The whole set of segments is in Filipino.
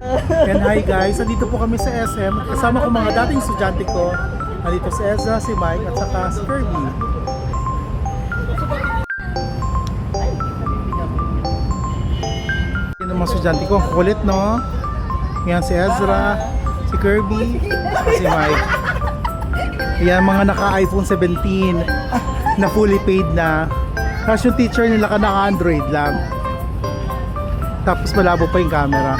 And hi guys, nandito po kami sa SM. Kasama ko mga dating estudyante ko. Nandito si Ezra, si Mike at saka si Kirby. Yan ang mga estudyante ko. Kulit, no? Yan si Ezra, si Kirby, at si Mike. Yan mga naka-iPhone 17 na fully paid na. Tapos yung teacher nila ka naka-Android lang. Tapos malabo pa yung camera.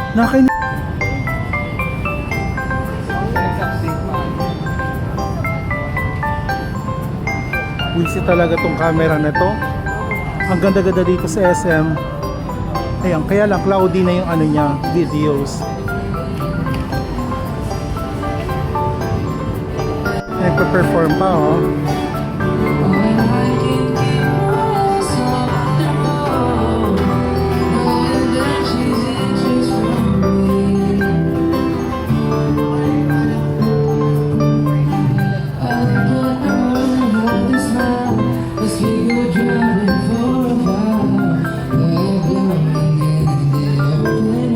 Nakain. Wisit talaga tong camera na to. Ang ganda-ganda dito sa SM. Ayan, kaya lang cloudy na yung ano niya, videos. Nagpa-perform pa, oh.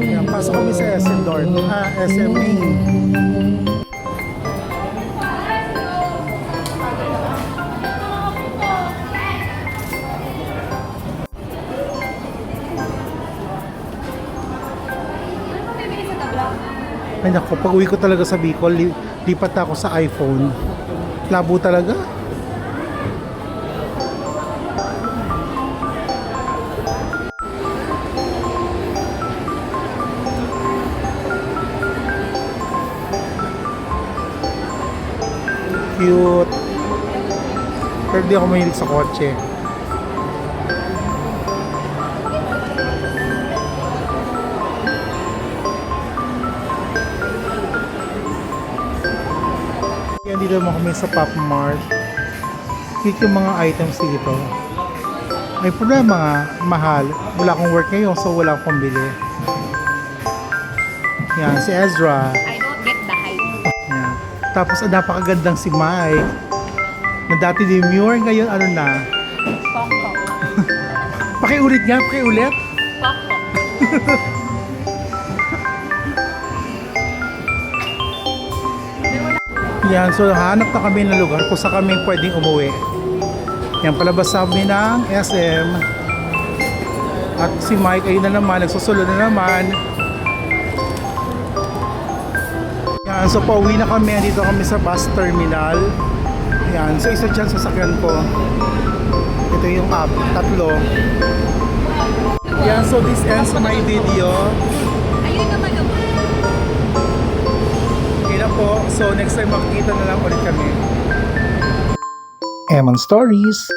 Ayan, pasok kami sa SM North, SM Main. Ay naku, pag uwi ko talaga sa Bicol, lipat ako sa iPhone. Labo talaga. Cute. Pero di ako mahilig sa kotse. Yan, dito mo kami sa Pop Mart. Cute yung mga items dito. May problema nga, mahal. Wala akong work ngayon, so wala akong bili. Yan, si Ezra. I don't get the hype. Yan. Tapos napakagandang si Mike. Na dati demure, ngayon ano na. Pong-pong. Pakiulit nga, pakiulit. Pong-pong. Yan, so hanap na kami ng lugar kung saan kami pwedeng umuwi. Yan, palabas kami ng SM. At si Mike ayun na naman, nagsusunod na naman. Yan, so pauwi na kami, dito kami sa bus terminal. Yan, so isa dyan sasakyan ko. Ito yung app, tatlo. Yan, so this ends my video. Ayun naman ako. Okay na po, so next time makikita na lang ulit kami. Eman Stories.